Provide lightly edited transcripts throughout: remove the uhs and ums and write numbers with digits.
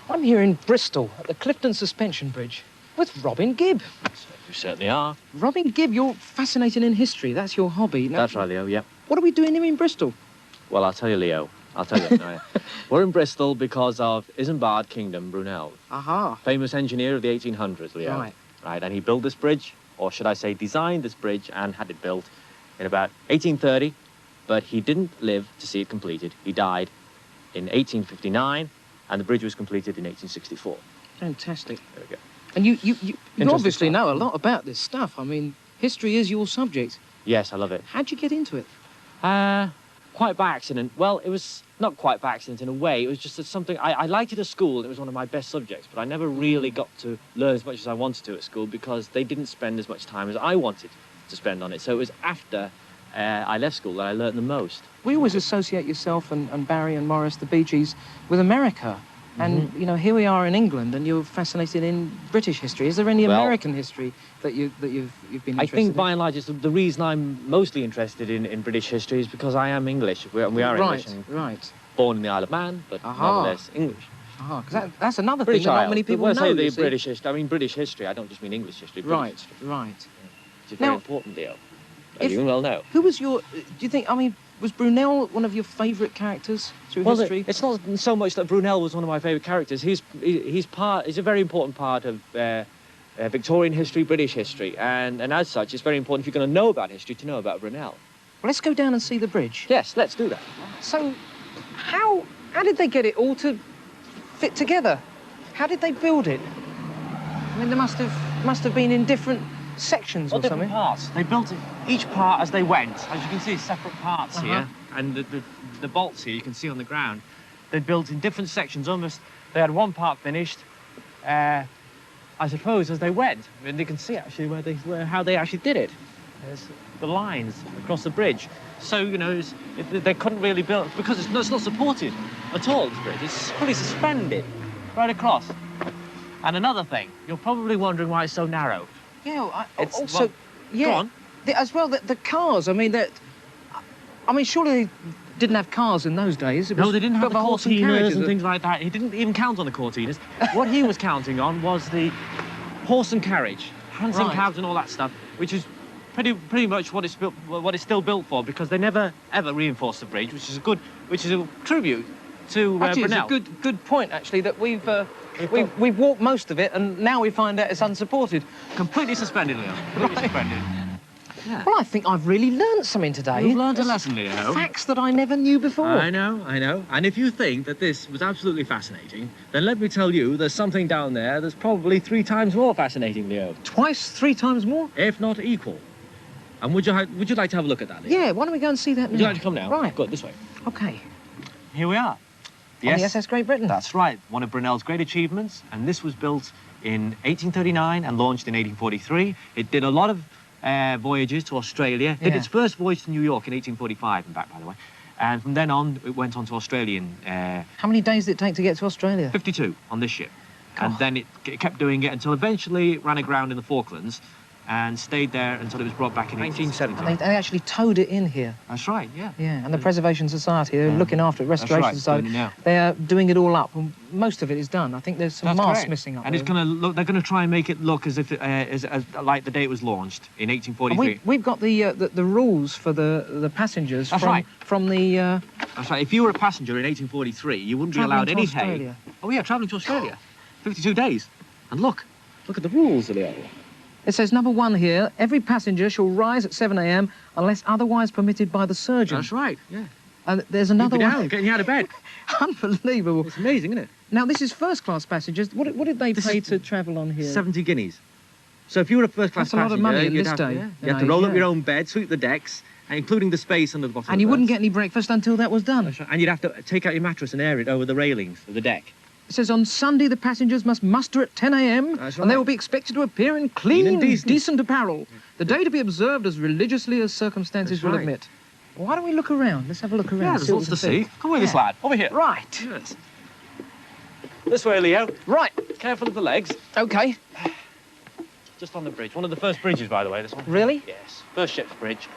I'm here in Bristol at the Clifton Suspension Bridge with Robin Gibb. You certainly are. Robin Gibb, you're fascinating in history. That's your hobby. Now, That's right, Leo, yeah. what are we doing here in Bristol? Well, I'll tell you, Leo. I'll tell you. Right. We're in Bristol because of Isambard Kingdom Brunel. Aha. Famous engineer of the 1800s, Leo. Right. Right, and he built this bridge, or should I say designed this bridge and had it built in about 1830, but he didn't live to see it completed. He died in 1859, and the bridge was completed in 1864. Fantastic. There we go. And you obviously know a lot about this stuff. I mean, history is your subject. Yes, I love it. How'd you get into it? Quite by accident. Well, it was not quite by accident in a way. It was just something, I liked it at school. It was one of my best subjects, but I never really got to learn as much as I wanted to at school because they didn't spend as much time as I wanted to spend on it. So it was after I left school that I learned the most. We always associate yourself and Barry and Morris, the Bee Gees, with America. And, you know, here we are in England, and you're fascinated in British history. Is there any American history that you've been interested in? I think, by and large, it's the reason I'm mostly interested in British history is because I am English. We are English. Right. Born in the Isle of Man, but nonetheless English. Because that's another British thing that not many people know. When I say the British history, I mean British history. I don't just mean English history. British history. Right. Yeah. Which is very important, Leo. As you well know. Who was your... Do you think... I mean, was Brunel one of your favourite characters through history? It's not so much that Brunel was one of my favourite characters. He's a very important part of Victorian history, British history, and as such, it's very important if you're going to know about history to know about Brunel. Well, let's go down and see the bridge. Yes, let's do that. So, how did they get it all to fit together? How did they build it? I mean, there must have been in different sections or something. Different parts. They built it, each part as they went. As you can see, separate parts here, and the bolts here you can see on the ground. They built in different sections. Almost, they had one part finished. I suppose as they went, I mean, you can see actually how they actually did it. There's the lines across the bridge. So you know, they couldn't really build because it's not supported at all. This bridge, it's fully suspended right across. And another thing, you're probably wondering why it's so narrow. Yeah, Go on. As well, the cars. I mean, surely they didn't have cars in those days. No, they didn't have the cortinas and things like that. He didn't even count on the cortinas. What he was counting on was the horse and carriage, hansom cabs and all that stuff, which is pretty much what it's still built for, because they never ever reinforced the bridge, which is a tribute to Brunel. It's a good point actually that we've walked most of it, and now we find out it's unsupported. Completely suspended, Leo. Completely suspended. Yeah. Well, I think I've really learned something today. You've learned a lesson, Leo. Facts that I never knew before. I know. And if you think that this was absolutely fascinating, then let me tell you there's something down there that's probably 3 times more fascinating, Leo. Twice, 3 times more? If not equal. And would you like to have a look at that, Leo? Yeah, why don't we go and see that now? Would you like to come now? Right. Good, this way. OK. Here we are. On the SS Great Britain. That's right, one of Brunel's great achievements, and this was built in 1839 and launched in 1843. It did a lot of voyages to Australia. Did its first voyage to New York in 1845, in fact, by the way. And from then on, it went on to Australia in... How many days did it take to get to Australia? 52 on this ship. And then it kept doing it until eventually it ran aground in the Falklands and stayed there until it was brought back in 1870. And they actually towed it in here. That's right, yeah. Yeah, and the Preservation Society, they're looking after it, Restoration Society. Doing it now. They are doing it all up, and most of it is done. I think there's some masts missing up and there. it's going to look, they're going to try and make it look as if as like the day it was launched in 1843. And we've got the rules for the passengers from the... That's right, if you were a passenger in 1843, you wouldn't be allowed any hay. Oh yeah, travelling to Australia. 52 days. And look at the rules, Leo. It says, number 1 here, every passenger shall rise at 7 a.m. unless otherwise permitted by the surgeon. That's right, yeah. And there's another one. Down, getting you out of bed. Unbelievable. It's amazing, isn't it? Now, this is first-class passengers. What did they pay to travel on here? 70 guineas. So if you were a first-class passenger... That's a lot of money in this day. You have to roll up your own bed, sweep the decks, including the space under the bottom. And you wouldn't get any breakfast until that was done. That's right. And you'd have to take out your mattress and air it over the railings of the deck. It says on Sunday the passengers must muster at 10 a.m. and they will be expected to appear in clean and decent apparel. The day to be observed as religiously as circumstances will admit. Why don't we look around? Let's have a look around. Yeah, there's lots to see. Come with this lad. Over here. Right. Yes. This way, Leo. Right. Careful of the legs. OK. Just on the bridge. One of the first bridges, by the way, this one. Really? Yes. First ship's bridge.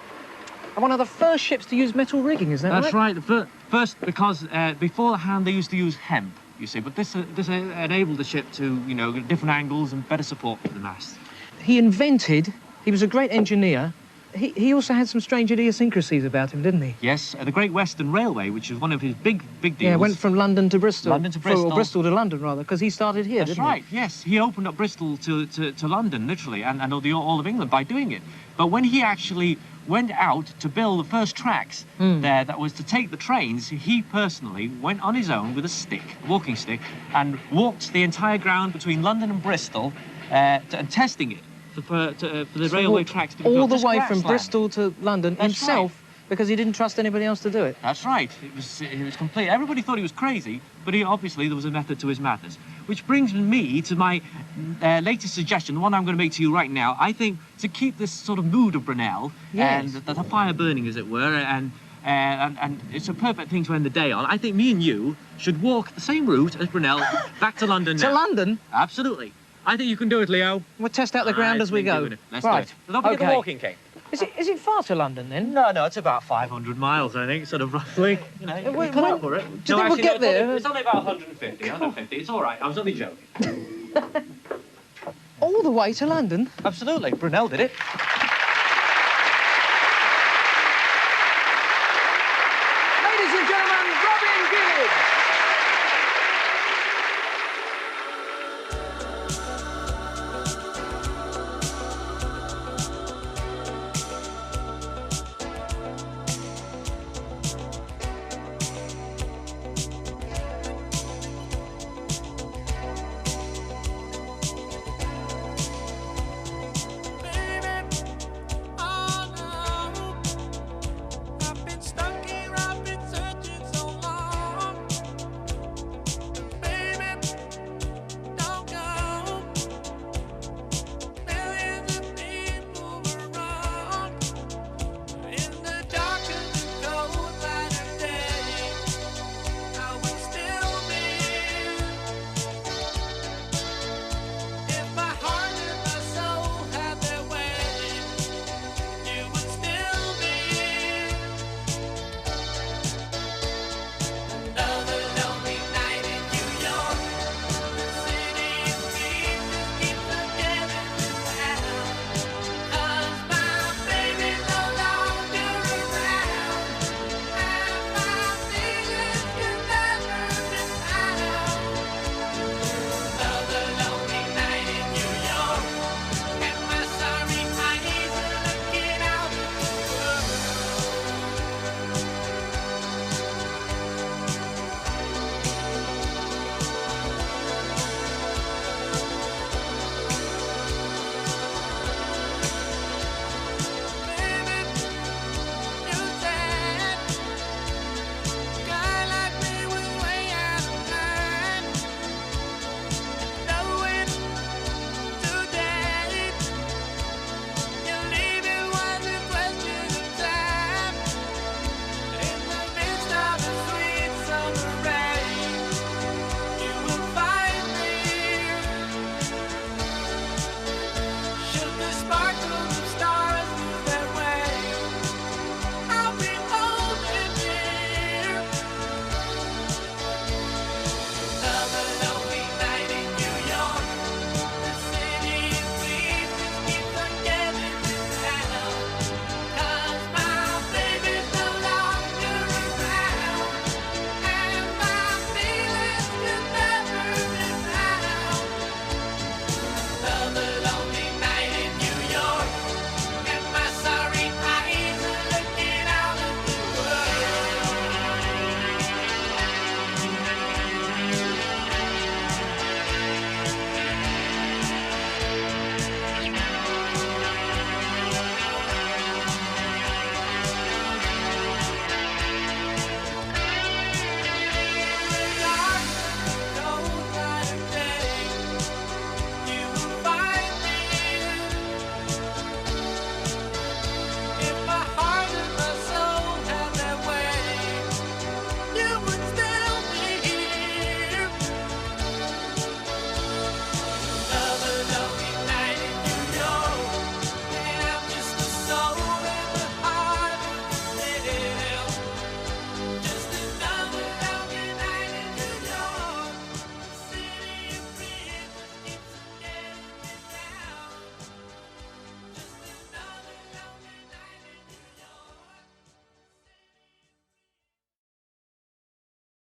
And one of the first ships to use metal rigging, is that right? That's right. The first, because beforehand they used to use hemp. you see. But this enabled the ship to, you know, different angles and better support for the mast. He was a great engineer. He also had some strange idiosyncrasies about him, didn't he? Yes, the Great Western Railway, which was one of his big deals. Yeah, went from London to Bristol. London to Bristol. Or Bristol to London, rather, because he started here, That's didn't right, yes. He opened up Bristol to London, literally, and all of England by doing it. But when he actually went out to build the first tracks there that was to take the trains, he personally went on his own with a stick, a walking stick, and walked the entire ground between London and Bristol and testing it. For the railway tracks to be all built. the way from Bristol to London himself, because he didn't trust anybody else to do it. That's right. It was complete. Everybody thought he was crazy, but obviously there was a method to his madness. Which brings me to my latest suggestion, the one I'm going to make to you right now. I think to keep this sort of mood of Brunel and the fire burning, as it were, and it's a perfect thing to end the day on. I think me and you should walk the same route as Brunel back to London now. To London? Absolutely. I think you can do it, Leo. We'll test out the ground as we go. Let's do it. Don't forget the walking cane. Is it far to London, then? No, it's about 500 miles, I think, sort of roughly. You know, you can up for it. Do you think we'll get there? It's only about 150. It's all right. I was only joking. All the way to London? Absolutely. Brunel did it. Ladies and gentlemen, Robin Gibb!